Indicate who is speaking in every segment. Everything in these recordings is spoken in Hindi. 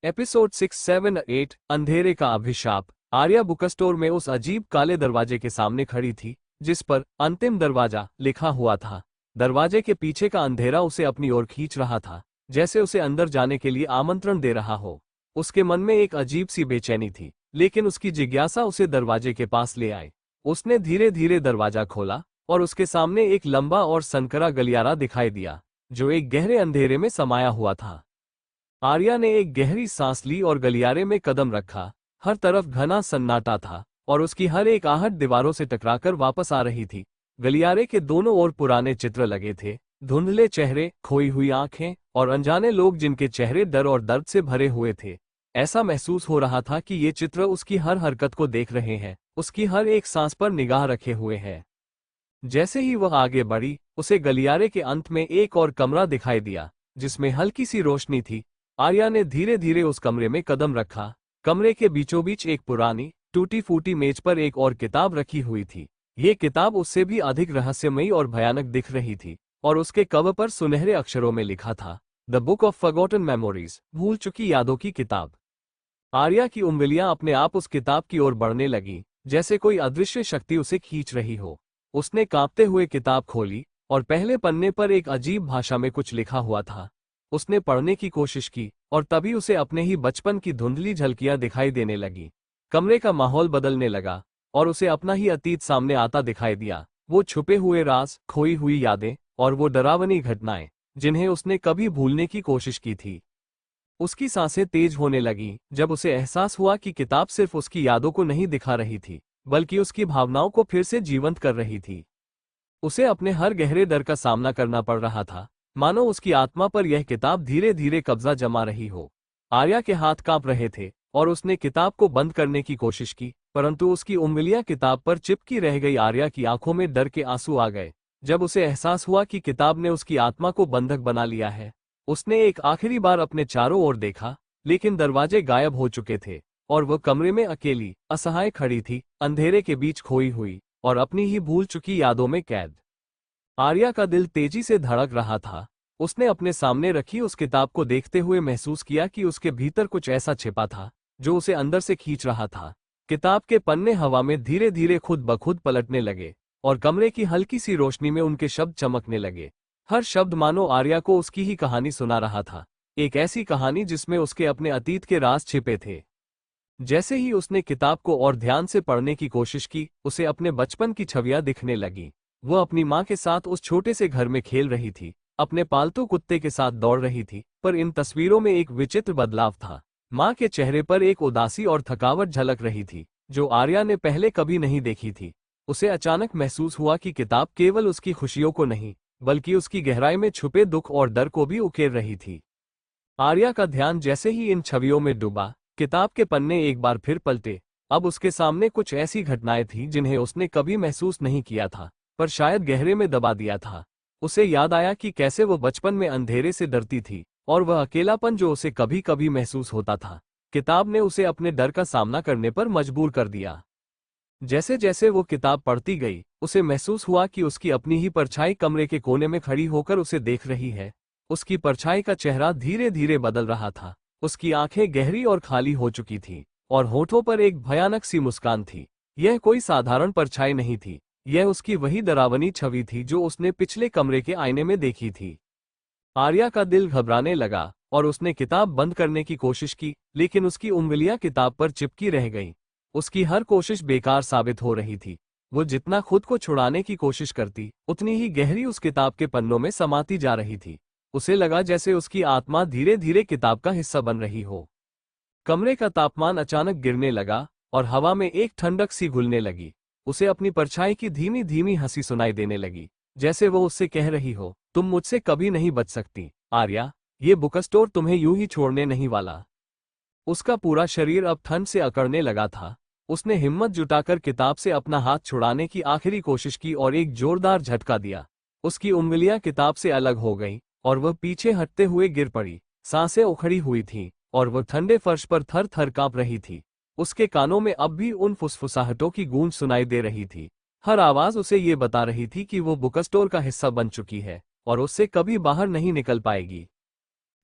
Speaker 1: एपिसोड 678 अंधेरे का अभिशाप। आर्या बुक स्टोर में उस अजीब काले दरवाजे के सामने खड़ी थी जिस पर अंतिम दरवाजा लिखा हुआ था। दरवाजे के पीछे का अंधेरा उसे अपनी ओर खींच रहा था, जैसे उसे अंदर जाने के लिए आमंत्रण दे रहा हो। उसके मन में एक अजीब सी बेचैनी थी, लेकिन उसकी जिज्ञासा उसे दरवाजे के पास ले आए। उसने धीरे धीरे दरवाजा खोला और उसके सामने एक लंबा और संकरा गलियारा दिखाई दिया, जो एक गहरे अंधेरे में समाया हुआ था। आर्या ने एक गहरी सांस ली और गलियारे में कदम रखा। हर तरफ घना सन्नाटा था और उसकी हर एक आहट दीवारों से टकराकर वापस आ रही थी। गलियारे के दोनों ओर पुराने चित्र लगे थे, धुंधले चेहरे, खोई हुई आंखें और अनजाने लोग जिनके चेहरे डर और दर्द से भरे हुए थे। ऐसा महसूस हो रहा था कि ये चित्र उसकी हर हरकत को देख रहे हैं, उसकी हर एक सांस पर निगाह रखे हुए हैं। जैसे ही वह आगे बढ़ी, उसे गलियारे के अंत में एक और कमरा दिखाई दिया, जिसमें हल्की सी रोशनी थी। आर्या ने धीरे धीरे उस कमरे में कदम रखा। कमरे के बीचों बीच एक पुरानी टूटी फूटी मेज पर एक और किताब रखी हुई थी। ये किताब उससे भी अधिक रहस्यमयी और भयानक दिख रही थी, और उसके कवर पर सुनहरे अक्षरों में लिखा था, the book of forgotten memories, भूल चुकी यादों की किताब। आर्या की उंगलियां अपने आप उस किताब की ओर बढ़ने लगी, जैसे कोई अदृश्य शक्ति उसे खींच रही हो। उसने कांपते हुए किताब खोली और पहले पन्ने पर एक अजीब भाषा में कुछ लिखा हुआ था। उसने पढ़ने की कोशिश की और तभी उसे अपने ही बचपन की धुंधली झलकियां दिखाई देने लगी। कमरे का माहौल बदलने लगा और उसे अपना ही अतीत सामने आता दिखाई दिया। वो छुपे हुए राज, खोई हुई यादें और वो डरावनी घटनाएं जिन्हें उसने कभी भूलने की कोशिश की थी। उसकी सांसें तेज होने लगीं जब उसे एहसास हुआ कि किताब सिर्फ उसकी यादों को नहीं दिखा रही थी, बल्कि उसकी भावनाओं को फिर से जीवंत कर रही थी। उसे अपने हर गहरे डर का सामना करना पड़ रहा था, मानो उसकी आत्मा पर यह किताब धीरे धीरे कब्जा जमा रही हो। आर्या के हाथ कांप रहे थे और उसने किताब को बंद करने की कोशिश की, परंतु उसकी उंगलियां किताब पर चिपकी रह गई। आर्या की आंखों में डर के आंसू आ गए जब उसे एहसास हुआ कि किताब ने उसकी आत्मा को बंधक बना लिया है। उसने एक आखिरी बार अपने चारों ओर देखा, लेकिन दरवाजे गायब हो चुके थे और वह कमरे में अकेली, असहाय खड़ी थी, अंधेरे के बीच खोई हुई और अपनी ही भूल चुकी यादों में कैद। आर्या का दिल तेजी से धड़क रहा था। उसने अपने सामने रखी उस किताब को देखते हुए महसूस किया कि उसके भीतर कुछ ऐसा छिपा था जो उसे अंदर से खींच रहा था। किताब के पन्ने हवा में धीरे धीरे खुद ब खुद पलटने लगे और कमरे की हल्की सी रोशनी में उनके शब्द चमकने लगे। हर शब्द मानो आर्या को उसकी ही कहानी सुना रहा था, एक ऐसी कहानी जिसमें उसके अपने अतीत के राज छिपे थे। जैसे ही उसने किताब को और ध्यान से पढ़ने की कोशिश की, उसे अपने बचपन की छवियां दिखने लगीं। वह अपनी माँ के साथ उस छोटे से घर में खेल रही थी, अपने पालतू कुत्ते के साथ दौड़ रही थी, पर इन तस्वीरों में एक विचित्र बदलाव था। माँ के चेहरे पर एक उदासी और थकावट झलक रही थी, जो आर्या ने पहले कभी नहीं देखी थी। उसे अचानक महसूस हुआ कि किताब केवल उसकी खुशियों को नहीं, बल्कि उसकी गहराई में छुपे दुख और डर को भी उकेर रही थी। आर्या का ध्यान जैसे ही इन छवियों में डूबा, किताब के पन्ने एक बार फिर पलटे। अब उसके सामने कुछ ऐसी घटनाएं थीं जिन्हें उसने कभी महसूस नहीं किया था, पर शायद गहरे में दबा दिया था। उसे याद आया कि कैसे वो बचपन में अंधेरे से डरती थी और वह अकेलापन जो उसे कभी कभी महसूस होता था। किताब ने उसे अपने डर का सामना करने पर मजबूर कर दिया। जैसे जैसे वो किताब पढ़ती गई, उसे महसूस हुआ कि उसकी अपनी ही परछाई कमरे के कोने में खड़ी होकर उसे देख रही है। उसकी परछाई का चेहरा धीरे धीरे बदल रहा था। उसकी आंखें गहरी और खाली हो चुकी थीं और होठों पर एक भयानक सी मुस्कान थी। यह कोई साधारण परछाई नहीं थी, यह उसकी वही डरावनी छवि थी जो उसने पिछले कमरे के आईने में देखी थी। आर्या का दिल घबराने लगा और उसने किताब बंद करने की कोशिश की, लेकिन उसकी उंगलियां किताब पर चिपकी रह गईं। उसकी हर कोशिश बेकार साबित हो रही थी। वो जितना खुद को छुड़ाने की कोशिश करती, उतनी ही गहरी उस किताब के पन्नों में समाती जा रही थी। उसे लगा जैसे उसकी आत्मा धीरे धीरे किताब का हिस्सा बन रही हो। कमरे का तापमान अचानक गिरने लगा और हवा में एक ठंडक सी घुलने लगी। उसे अपनी परछाई की धीमी धीमी हंसी सुनाई देने लगी, जैसे वो उससे कह रही हो, तुम मुझसे कभी नहीं बच सकती आर्या, ये बुक स्टोर तुम्हें यूं ही छोड़ने नहीं वाला। उसका पूरा शरीर अब ठंड से अकड़ने लगा था। उसने हिम्मत जुटाकर किताब से अपना हाथ छुड़ाने की आखिरी कोशिश की और एक जोरदार झटका दिया। उसकी उंगलियां किताब से अलग हो गईं और वह पीछे हटते हुए गिर पड़ी। सांसें उखड़ी हुई थीं और वह ठंडे फर्श पर थर थर कांप रही थी। उसके कानों में अब भी उन फुसफुसाहटों की गूंज सुनाई दे रही थी। हर आवाज उसे ये बता रही थी कि वो बुक स्टोर का हिस्सा बन चुकी है और उससे कभी बाहर नहीं निकल पाएगी।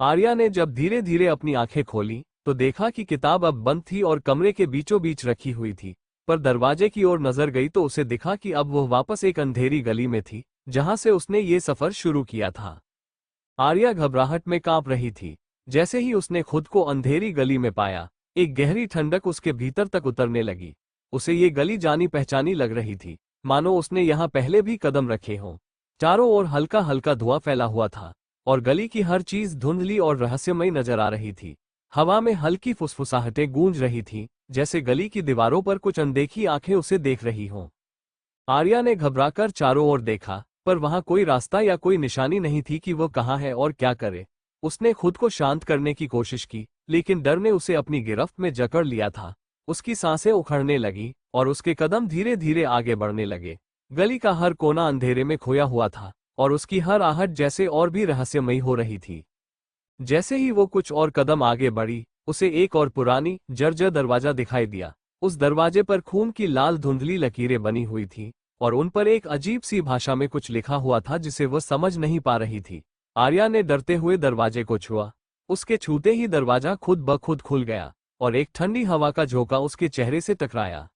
Speaker 1: आर्या ने जब धीरे धीरे अपनी आंखें खोली तो देखा कि किताब अब बंद थी और कमरे के बीचों बीच रखी हुई थी। पर दरवाजे की ओर नजर गई तो उसे दिखा कि अब वह वापस एक अंधेरी गली में थी, जहां से उसने ये सफर शुरू किया था। आर्या घबराहट में कांप रही थी। जैसे ही उसने खुद को अंधेरी गली में पाया, एक गहरी ठंडक उसके भीतर तक उतरने लगी। उसे ये गली जानी पहचानी लग रही थी, मानो उसने यहाँ पहले भी कदम रखे हों। चारों ओर हल्का हल्का धुआं फैला हुआ था और गली की हर चीज धुंधली और रहस्यमयी नजर आ रही थी। हवा में हल्की फुसफुसाहटें गूंज रही थीं, जैसे गली की दीवारों पर कुछ अनदेखी आंखें उसे देख रही हों। आर्या ने घबराकर चारों ओर देखा, पर वहां कोई रास्ता या कोई निशानी नहीं थी कि वह कहाँ है और क्या करे। उसने खुद को शांत करने की कोशिश की, लेकिन डर ने उसे अपनी गिरफ्त में जकड़ लिया था। उसकी सांसें उखड़ने लगी और उसके कदम धीरे धीरे आगे बढ़ने लगे। गली का हर कोना अंधेरे में खोया हुआ था और उसकी हर आहट जैसे और भी रहस्यमयी हो रही थी। जैसे ही वो कुछ और कदम आगे बढ़ी, उसे एक और पुरानी जर्जर दरवाजा दिखाई दिया। उस दरवाजे पर खून की लाल धुंधली लकीरें बनी हुई थीं और उन पर एक अजीब सी भाषा में कुछ लिखा हुआ था जिसे वह समझ नहीं पा रही थी। आर्या ने डरते हुए दरवाजे को छुआ। उसके छूते ही दरवाजा खुद ब खुद खुल गया और एक ठंडी हवा का झोंका उसके चेहरे से टकराया।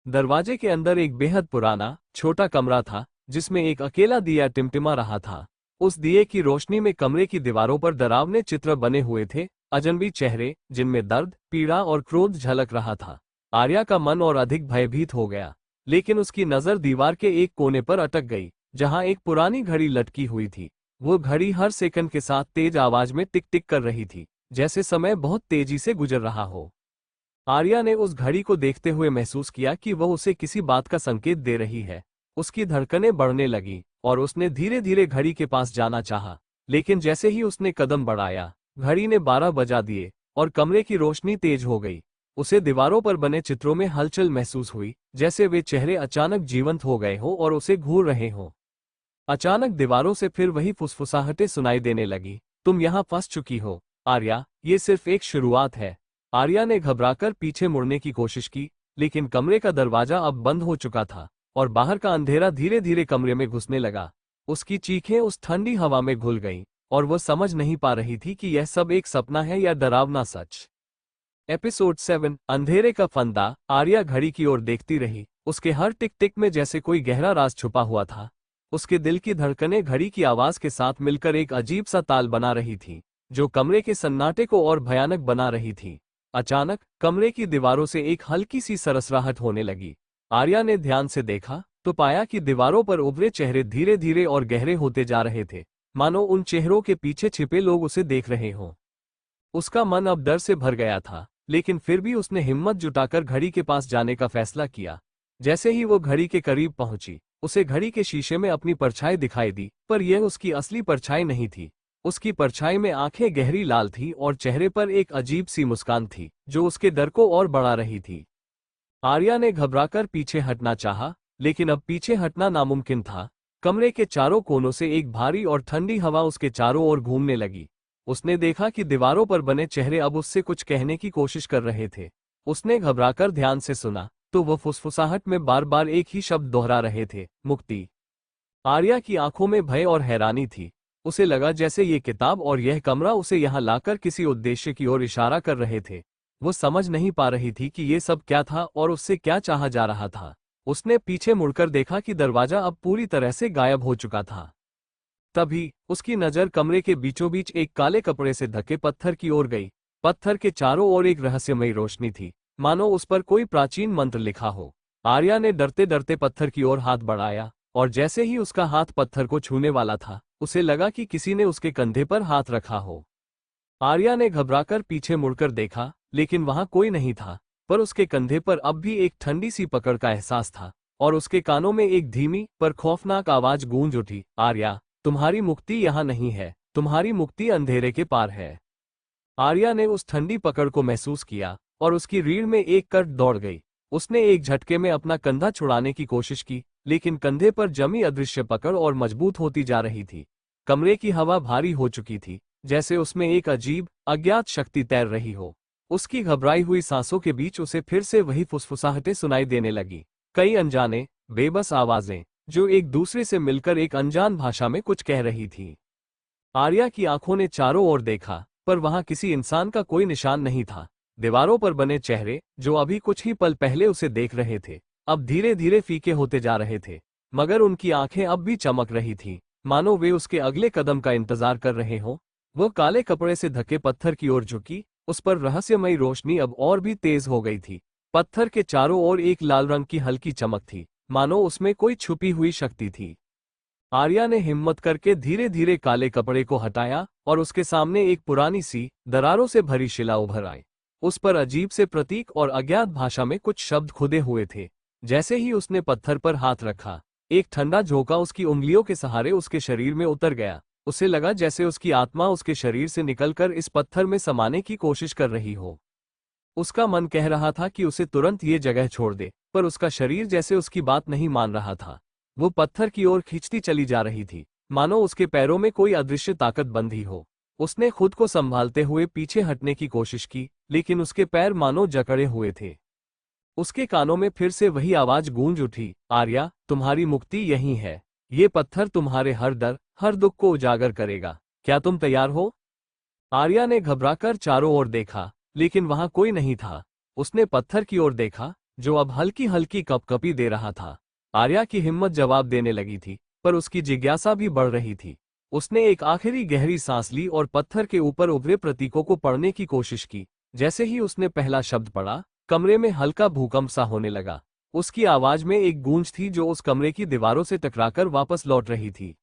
Speaker 1: दरवाजे के अंदर एक बेहद पुराना छोटा कमरा था, जिसमें एक अकेला दिया टिमटिमा रहा था। उस दिए की रोशनी में कमरे की दीवारों पर डरावने चित्र बने हुए थे, अजनबी चेहरे जिनमें दर्द, पीड़ा और क्रोध झलक रहा था। आर्या का मन और अधिक भयभीत हो गया, लेकिन उसकी नजर दीवार के एक कोने पर अटक गई, जहां एक पुरानी घड़ी लटकी हुई थी। वो घड़ी हर सेकंड के साथ तेज आवाज में टिक टिक कर रही थी, जैसे समय बहुत तेजी से गुजर रहा हो। आर्या ने उस घड़ी को देखते हुए महसूस किया कि वह उसे किसी बात का संकेत दे रही है। उसकी धड़कनें बढ़ने लगी और उसने धीरे धीरे घड़ी के पास जाना चाहा, लेकिन जैसे ही उसने कदम बढ़ाया, घड़ी ने 12 बजा दिए और कमरे की रोशनी तेज हो गई। उसे दीवारों पर बने चित्रों में हलचल महसूस हुई, जैसे वे चेहरे अचानक जीवंत हो गए हों और उसे घूर रहे हों। अचानक दीवारों से फिर वही फुसफुसाहटें सुनाई देने लगी। तुम यहाँ फंस चुकी हो आर्या, ये सिर्फ एक शुरुआत है। आर्या ने घबराकर पीछे मुड़ने की कोशिश की, लेकिन कमरे का दरवाजा अब बंद हो चुका था और बाहर का अंधेरा धीरे धीरे कमरे में घुसने लगा। उसकी चीखें उस ठंडी हवा में घुल गईं और वह समझ नहीं पा रही थी कि यह सब एक सपना है या डरावना सच। एपिसोड 7 अंधेरे का फंदा। आर्या घड़ी की ओर देखती रही। उसके हर टिक टिक में जैसे कोई गहरा राज छुपा हुआ था। उसके दिल की धड़कनें घड़ी की आवाज के साथ मिलकर एक अजीब सा ताल बना रही थी, जो कमरे के सन्नाटे को और भयानक बना रही थी। अचानक कमरे की दीवारों से एक हल्की सी सरसराहट होने लगी। आर्या ने ध्यान से देखा तो पाया कि दीवारों पर उभरे चेहरे धीरे धीरे और गहरे होते जा रहे थे, मानो उन चेहरों के पीछे छिपे लोग उसे देख रहे हों। उसका मन अब डर से भर गया था, लेकिन फिर भी उसने हिम्मत जुटाकर घड़ी के पास जाने का फैसला किया। जैसे ही वो घड़ी के करीब पहुंची, उसे घड़ी के शीशे में अपनी परछाई दिखाई दी, पर यह उसकी असली परछाई नहीं थी। उसकी परछाई में आंखें गहरी लाल थीं और चेहरे पर एक अजीब सी मुस्कान थी, जो उसके डर को और बढ़ा रही थी। आर्या ने घबराकर पीछे हटना चाहा, लेकिन अब पीछे हटना नामुमकिन था। कमरे के चारों कोनों से एक भारी और ठंडी हवा उसके चारों ओर घूमने लगी। उसने देखा कि दीवारों पर बने चेहरे अब उससे कुछ कहने की कोशिश कर रहे थे। उसने घबराकर ध्यान से सुना, तो वह फुसफुसाहट में बार बार एक ही शब्द दोहरा रहे थे, मुक्ति। आर्या की आंखों में भय और हैरानी थी। उसे लगा जैसे ये किताब और यह कमरा उसे यहाँ लाकर किसी उद्देश्य की ओर इशारा कर रहे थे। वो समझ नहीं पा रही थी कि ये सब क्या था और उससे क्या चाहा जा रहा था। उसने पीछे मुड़कर देखा कि दरवाजा अब पूरी तरह से गायब हो चुका था। तभी उसकी नजर कमरे के बीचों बीच एक काले कपड़े से ढके पत्थर की ओर गई। पत्थर के चारों ओर एक रहस्यमयी रोशनी थी, मानो उस पर कोई प्राचीन मंत्र लिखा हो। आर्या ने डरते डरते पत्थर की ओर हाथ बढ़ाया और जैसे ही उसका हाथ पत्थर को छूने वाला था, उसे लगा कि किसी ने उसके कंधे पर हाथ रखा हो। आर्या ने घबराकर पीछे मुड़कर देखा, लेकिन वहां कोई नहीं था, पर उसके कंधे पर अब भी एक ठंडी सी पकड़ का एहसास था और उसके कानों में एक धीमी पर खौफनाक आवाज गूंज उठी, आर्या, तुम्हारी मुक्ति यहाँ नहीं है, तुम्हारी मुक्ति अंधेरे के पार है। आर्या ने उस ठंडी पकड़ को महसूस किया और उसकी रीढ़ में एक कर दौड़ गई। उसने एक झटके में अपना कंधा छुड़ाने की कोशिश की, लेकिन कंधे पर जमी अदृश्य पकड़ और मजबूत होती जा रही थी। कमरे की हवा भारी हो चुकी थी, जैसे उसमें एक अजीब अज्ञात शक्ति तैर रही हो। उसकी घबराई हुई सांसों के बीच उसे फिर से वही फुसफुसाहटें सुनाई देने लगी, कई अनजाने बेबस आवाजें जो एक दूसरे से मिलकर एक अनजान भाषा में कुछ कह रही थी। आर्या की आंखों ने चारों ओर देखा, पर वहां किसी इंसान का कोई निशान नहीं था। दीवारों पर बने चेहरे, जो अभी कुछ ही पल पहले उसे देख रहे थे, अब धीरे धीरे फीके होते जा रहे थे, मगर उनकी आंखें अब भी चमक रही थीं, मानो वे उसके अगले कदम का इंतजार कर रहे हों। वो काले कपड़े से ढके पत्थर की ओर झुकी, उस पर रहस्यमयी रोशनी अब और भी तेज हो गई थी। पत्थर के चारों ओर एक लाल रंग की हल्की चमक थी, मानो उसमें कोई छुपी हुई शक्ति थी। आर्या ने हिम्मत करके धीरे धीरे काले कपड़े को हटाया और उसके सामने एक पुरानी सी, दरारों से भरी शिला उभर आई। उस पर अजीब से प्रतीक और अज्ञात भाषा में कुछ शब्द खुदे हुए थे। जैसे ही उसने पत्थर पर हाथ रखा, एक ठंडा झोंका उसकी उंगलियों के सहारे उसके शरीर में उतर गया। उसे लगा जैसे उसकी आत्मा उसके शरीर से निकलकर इस पत्थर में समाने की कोशिश कर रही हो। उसका मन कह रहा था कि उसे तुरंत ये जगह छोड़ दे, पर उसका शरीर जैसे उसकी बात नहीं मान रहा था। वो पत्थर की ओर खींचती चली जा रही थी, मानो उसके पैरों में कोई अदृश्य ताकत बंधी हो। उसने खुद को संभालते हुए पीछे हटने की कोशिश की, लेकिन उसके पैर मानो जकड़े हुए थे। उसके कानों में फिर से वही आवाज गूंज उठी, आर्या, तुम्हारी मुक्ति यहीं है। ये पत्थर तुम्हारे हर डर, हर दुख को उजागर करेगा। क्या तुम तैयार हो? आर्या ने घबराकर चारों ओर देखा, लेकिन वहां कोई नहीं था। उसने पत्थर की ओर देखा, जो अब हल्की हल्की कपकपी दे रहा था। आर्या की हिम्मत जवाब देने लगी थी, पर उसकी जिज्ञासा भी बढ़ रही थी। उसने एक आखिरी गहरी सांस ली और पत्थर के ऊपर उभरे प्रतीकों को पढ़ने की कोशिश की। जैसे ही उसने पहला शब्द पढ़ा, कमरे में हल्का भूकंप सा होने लगा। उसकी आवाज में एक गूंज थी जो उस कमरे की दीवारों से टकराकर वापस लौट रही थी।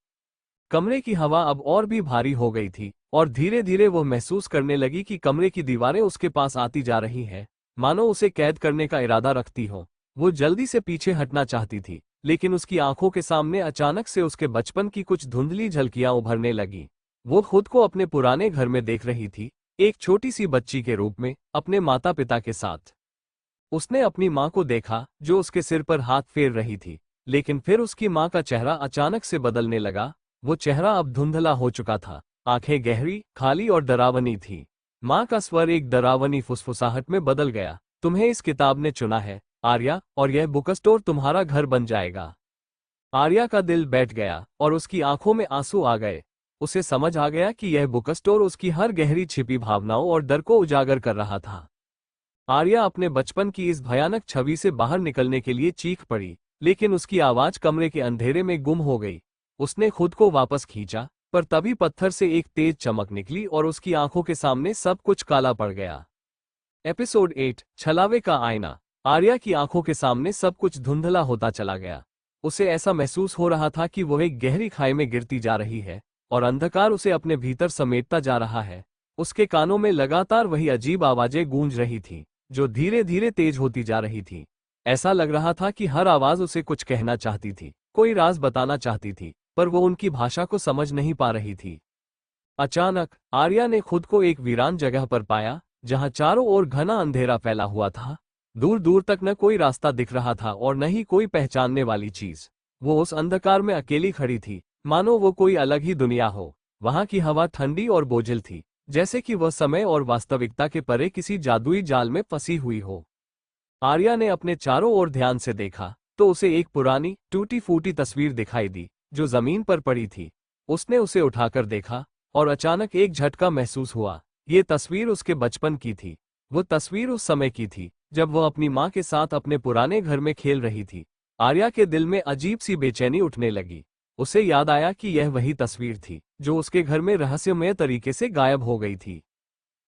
Speaker 1: कमरे की हवा अब और भी भारी हो गई थी, और धीरे धीरे वो महसूस करने लगी कि कमरे की दीवारें उसके पास आती जा रही हैं, मानो उसे कैद करने का इरादा रखती हो। वो जल्दी से पीछे हटना चाहती थी, लेकिन उसकी आंखों के सामने अचानक से उसके बचपन की कुछ धुंधली झलकियां उभरने लगी। वो खुद को अपने पुराने घर में देख रही थी, एक छोटी सी बच्ची के रूप में, अपने माता पिता के साथ। उसने अपनी माँ को देखा, जो उसके सिर पर हाथ फेर रही थी, लेकिन फिर उसकी माँ का चेहरा अचानक से बदलने लगा। वो चेहरा अब धुंधला हो चुका था, आंखें गहरी, खाली और डरावनी थी। माँ का स्वर एक डरावनी फुसफुसाहट में बदल गया, तुम्हें इस किताब ने चुना है, आर्या, और यह बुक स्टोर तुम्हारा घर बन जाएगा। आर्या का दिल बैठ गया और उसकी आंखों में आंसू आ गए। उसे समझ आ गया कि यह बुक स्टोर उसकी हर गहरी छिपी भावनाओं और डर को उजागर कर रहा था। आर्या अपने बचपन की इस भयानक छवि से बाहर निकलने के लिए चीख पड़ी, लेकिन उसकी आवाज कमरे के अंधेरे में गुम हो गई। उसने खुद को वापस खींचा, पर तभी पत्थर से एक तेज चमक निकली और उसकी आंखों के सामने सब कुछ काला पड़ गया। एपिसोड 8, छलावे का आईना। आर्या की आंखों के सामने सब कुछ धुंधला होता चला गया। उसे ऐसा महसूस हो रहा था कि वह एक गहरी खाई में गिरती जा रही है, और अंधकार उसे अपने भीतर समेटता जा रहा है। उसके कानों में लगातार वही अजीब आवाजें गूंज रही थीं, जो धीरे धीरे तेज होती जा रही थी। ऐसा लग रहा था कि हर आवाज उसे कुछ कहना चाहती थी, कोई राज बताना चाहती थी, पर वो उनकी भाषा को समझ नहीं पा रही थी। अचानक आर्या ने खुद को एक वीरान जगह पर पाया, जहां चारों ओर घना अंधेरा फैला हुआ था। दूर दूर तक न कोई रास्ता दिख रहा था और न ही कोई पहचानने वाली चीज। वो उस अंधकार में अकेली खड़ी थी, मानो वो कोई अलग ही दुनिया हो। वहां की हवा ठंडी और बोझिल थी, जैसे कि वह समय और वास्तविकता के परे किसी जादुई जाल में फंसी हुई हो। आर्या ने अपने चारों ओर ध्यान से देखा, तो उसे एक पुरानी, टूटी फूटी तस्वीर दिखाई दी, जो जमीन पर पड़ी थी। उसने उसे उठाकर देखा, और अचानक एक झटका महसूस हुआ। ये तस्वीर उसके बचपन की थी। वो तस्वीर उस समय की थी, जब वह अपनी माँ के साथ अपने पुराने घर में खेल रही थी। आर्या के दिल में अजीब सी बेचैनी उठने लगी। उसे याद आया कि यह वही तस्वीर थी, जो उसके घर में रहस्यमय तरीके से गायब हो गई थी।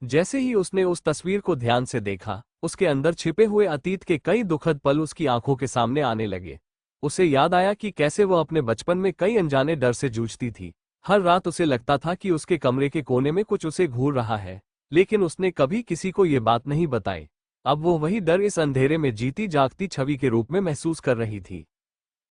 Speaker 1: जैसे ही उसने उस तस्वीर को ध्यान से देखा, उसके अंदर छिपे हुए अतीत के कई दुखद पल उसकी आंखों के सामने आने लगे। उसे याद आया कि कैसे वह अपने बचपन में कई अनजाने डर से जूझती थी। हर रात उसे लगता था कि उसके कमरे के कोने में कुछ उसे घूर रहा है, लेकिन उसने कभी किसी को ये बात नहीं बताई। अब वो वही डर इस अंधेरे में जीती जागती छवि के रूप में महसूस कर रही थी।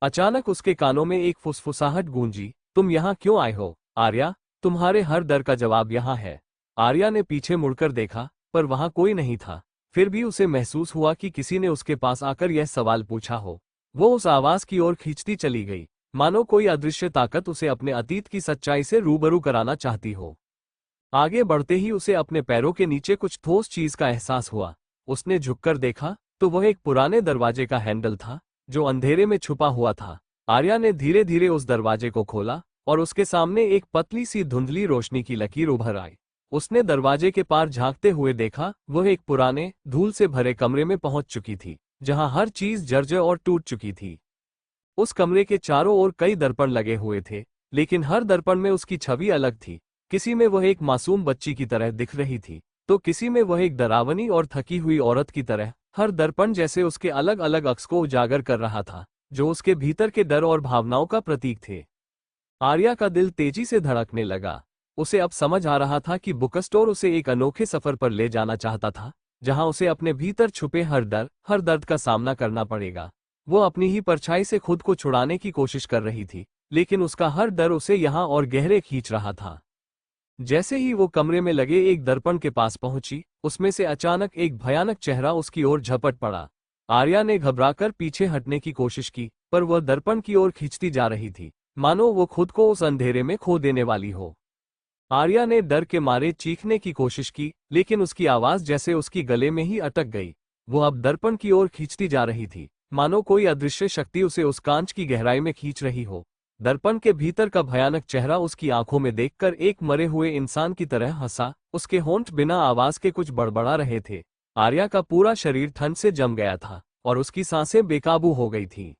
Speaker 1: अचानक उसके कानों में एक फुसफुसाहट गूंजी, तुम यहाँ क्यों आए हो, आर्या? तुम्हारे हर डर का जवाब यहाँ है। आर्या ने पीछे मुड़कर देखा, पर वहां कोई नहीं था। फिर भी उसे महसूस हुआ कि किसी ने उसके पास आकर यह सवाल पूछा हो। वो उस आवाज की ओर खींचती चली गई, मानो कोई अदृश्य ताकत उसे अपने अतीत की सच्चाई से रूबरू कराना चाहती हो। आगे बढ़ते ही उसे अपने पैरों के नीचे कुछ ठोस चीज का एहसास हुआ। उसने झुककर देखा, तो वह एक पुराने दरवाजे का हैंडल था, जो अंधेरे में छुपा हुआ था। आर्या ने धीरे धीरे उस दरवाजे को खोला, और उसके सामने एक पतली सी धुंधली रोशनी की लकीर उभर आई। उसने दरवाजे के पार झांकते हुए देखा, वह एक पुराने, धूल से भरे कमरे में पहुंच चुकी थी, जहां हर चीज जर्जर और टूट चुकी थी। उस कमरे के चारों ओर कई दर्पण लगे हुए थे, लेकिन हर दर्पण में उसकी छवि अलग थी। किसी में वह एक मासूम बच्ची की तरह दिख रही थी, तो किसी में वह एक डरावनी और थकी हुई औरत की तरह। हर दर्पण जैसे उसके अलग अलग अक्स को उजागर कर रहा था, जो उसके भीतर के डर और भावनाओं का प्रतीक थे। आर्या का दिल तेजी से धड़कने लगा। उसे अब समझ आ रहा था कि बुक स्टोर उसे एक अनोखे सफर पर ले जाना चाहता था, जहां उसे अपने भीतर छुपे हर डर, हर दर्द का सामना करना पड़ेगा। वो अपनी ही परछाई से खुद को छुड़ाने की कोशिश कर रही थी, लेकिन उसका हर डर उसे यहां और गहरे खींच रहा था। जैसे ही वो कमरे में लगे एक दर्पण के पास पहुंची, उसमें से अचानक एक भयानक चेहरा उसकी ओर झपट पड़ा। आर्या ने घबराकर पीछे हटने की कोशिश की, पर वह दर्पण की ओर खींचती जा रही थी, मानो वो खुद को उस अंधेरे में खो देने वाली हो। आर्या ने डर के मारे चीखने की कोशिश की, लेकिन उसकी आवाज जैसे उसकी गले में ही अटक गई। वो अब दर्पण की ओर खींचती जा रही थी, मानो कोई अदृश्य शक्ति उसे उस कांच की गहराई में खींच रही हो। दर्पण के भीतर का भयानक चेहरा उसकी आंखों में देखकर एक मरे हुए इंसान की तरह हंसा। उसके होंठ बिना आवाज के कुछ बड़बड़ा रहे थे। आर्या का पूरा शरीर ठंड से जम गया था और उसकी सांसें बेकाबू हो गई थीं।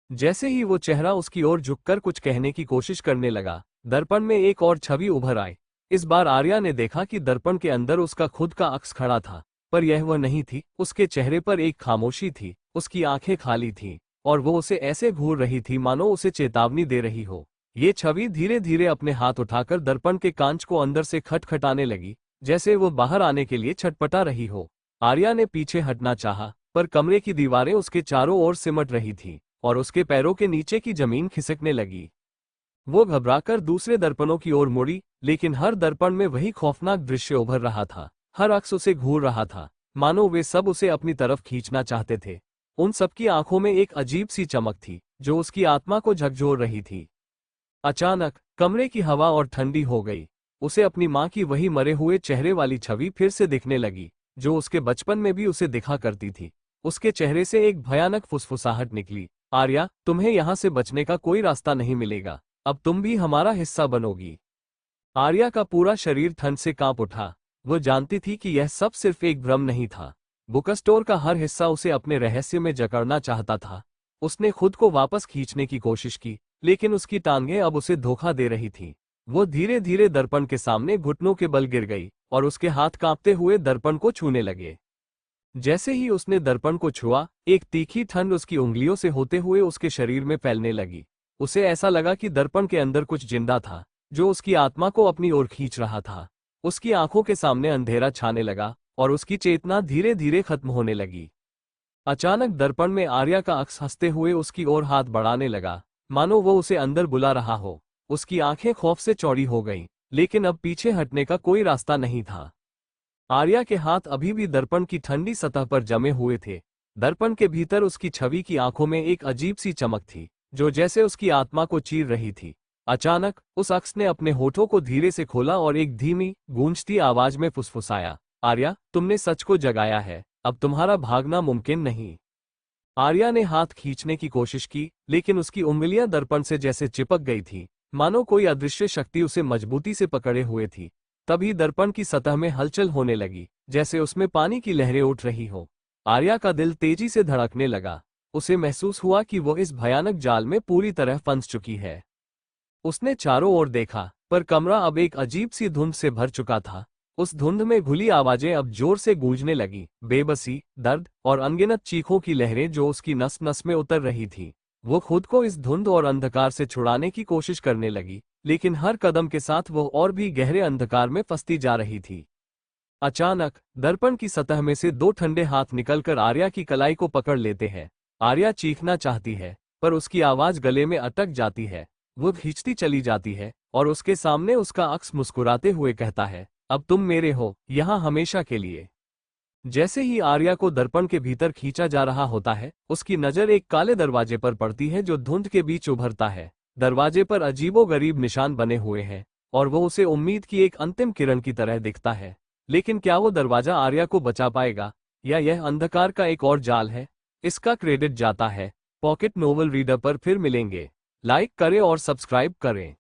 Speaker 1: जैसे ही वो चेहरा उसकी ओर झुककर कुछ कहने की कोशिश करने लगा, दर्पण में एक और छवि उभर आई। इस बार आर्या ने देखा कि दर्पण के अंदर उसका खुद का अक्स खड़ा था, पर यह वह नहीं थी। उसके चेहरे पर एक खामोशी थी, उसकी आंखें खाली थीं, और वो उसे ऐसे घूर रही थी मानो उसे चेतावनी दे रही हो। ये छवि धीरे धीरे अपने हाथ उठाकर दर्पण के कांच को अंदर से खटखटाने लगी, जैसे वो बाहर आने के लिए छटपटा रही हो। आर्या ने पीछे हटना चाहा, पर कमरे की दीवारें उसके चारों ओर सिमट रही थीं, और उसके पैरों के नीचे की जमीन खिसकने लगी। वो घबराकर दूसरे दर्पणों की ओर मुड़ी, लेकिन हर दर्पण में वही खौफनाक दृश्य उभर रहा था। हर अक्स उसे घूर रहा था, मानो वे सब उसे अपनी तरफ खींचना चाहते थे। उन सबकी आंखों में एक अजीब सी चमक थी, जो उसकी आत्मा को झकझोर रही थी। अचानक कमरे की हवा और ठंडी हो गई। उसे अपनी मां की वही मरे हुए चेहरे वाली छवि फिर से दिखने लगी, जो उसके बचपन में भी उसे दिखा करती थी। उसके चेहरे से एक भयानक फुसफुसाहट निकली, आर्या, तुम्हें यहां से बचने का कोई रास्ता नहीं मिलेगा। अब तुम भी हमारा हिस्सा बनोगी। आर्या का पूरा शरीर ठंड से कांप उठा। वो जानती थी कि यह सब सिर्फ एक भ्रम नहीं था। बुक स्टोर का हर हिस्सा उसे अपने रहस्य में जकड़ना चाहता था। उसने खुद को वापस खींचने की कोशिश की, लेकिन उसकी टांगें अब उसे धोखा दे रही थीं। वो धीरे धीरे दर्पण के सामने घुटनों के बल गिर गई, और उसके हाथ कांपते हुए दर्पण को छूने लगे। जैसे ही उसने दर्पण को छुआ, एक तीखी ठंड उसकी उंगलियों से होते हुए उसके शरीर में फैलने लगी। उसे ऐसा लगा कि दर्पण के अंदर कुछ जिंदा था, जो उसकी आत्मा को अपनी ओर खींच रहा था। उसकी आंखों के सामने अंधेरा छाने लगा, और उसकी चेतना धीरे धीरे खत्म होने लगी। अचानक दर्पण में आर्या का अक्स हंसते हुए उसकी ओर हाथ बढ़ाने लगा, मानो वो उसे अंदर बुला रहा हो। उसकी आंखें खौफ से चौड़ी हो गईं, लेकिन अब पीछे हटने का कोई रास्ता नहीं था। आर्या के हाथ अभी भी दर्पण की ठंडी सतह पर जमे हुए थे। दर्पण के भीतर उसकी छवि की आंखों में एक अजीब सी चमक थी, जो जैसे उसकी आत्मा को चीर रही थी। अचानक उस अक्स ने अपने होठों को धीरे से खोला और एक धीमी, गूंजती आवाज में फुसफुसाया, आर्या, तुमने सच को जगाया है, अब तुम्हारा भागना मुमकिन नहीं। आर्या ने हाथ खींचने की कोशिश की, लेकिन उसकी उंगलियां दर्पण से जैसे चिपक गई थीं, मानो कोई अदृश्य शक्ति उसे मजबूती से पकड़े हुए थी। तभी दर्पण की सतह में हलचल होने लगी, जैसे उसमें पानी की लहरें उठ रही हो। आर्या का दिल तेजी से धड़कने लगा। उसे महसूस हुआ कि वो इस भयानक जाल में पूरी तरह फंस चुकी है। उसने चारों ओर देखा, पर कमरा अब एक अजीब सी धुंध से भर चुका था। उस धुंध में घुली आवाजें अब जोर से गूंजने लगी, बेबसी, दर्द और अनगिनत चीखों की लहरें जो उसकी नस नस में उतर रही थी। वो खुद को इस धुंध और अंधकार से छुड़ाने की कोशिश करने लगी, लेकिन हर कदम के साथ वो और भी गहरे अंधकार में फंसती जा रही थी। अचानक दर्पण की सतह में से दो ठंडे हाथ निकलकर आर्या की कलाई को पकड़ लेते हैं। आर्या चीखना चाहती है, पर उसकी आवाज गले में अटक जाती है। वो खींचती चली जाती है, और उसके सामने उसका अक्स मुस्कुराते हुए कहता है, अब तुम मेरे हो, यहां हमेशा के लिए। जैसे ही आर्या को दर्पण के भीतर खींचा जा रहा होता है, उसकी नजर एक काले दरवाजे पर पड़ती है जो धुंध के बीच उभरता है। दरवाजे पर अजीबोगरीब निशान बने हुए हैं, और वो उसे उम्मीद की एक अंतिम किरण की तरह दिखता है। लेकिन क्या वो दरवाजा आर्या को बचा पाएगा, या यह अंधकार का एक और जाल है? इसका क्रेडिट जाता है पॉकेट नोवेल रीडर पर। फिर मिलेंगे। लाइक करें और सब्सक्राइब करें।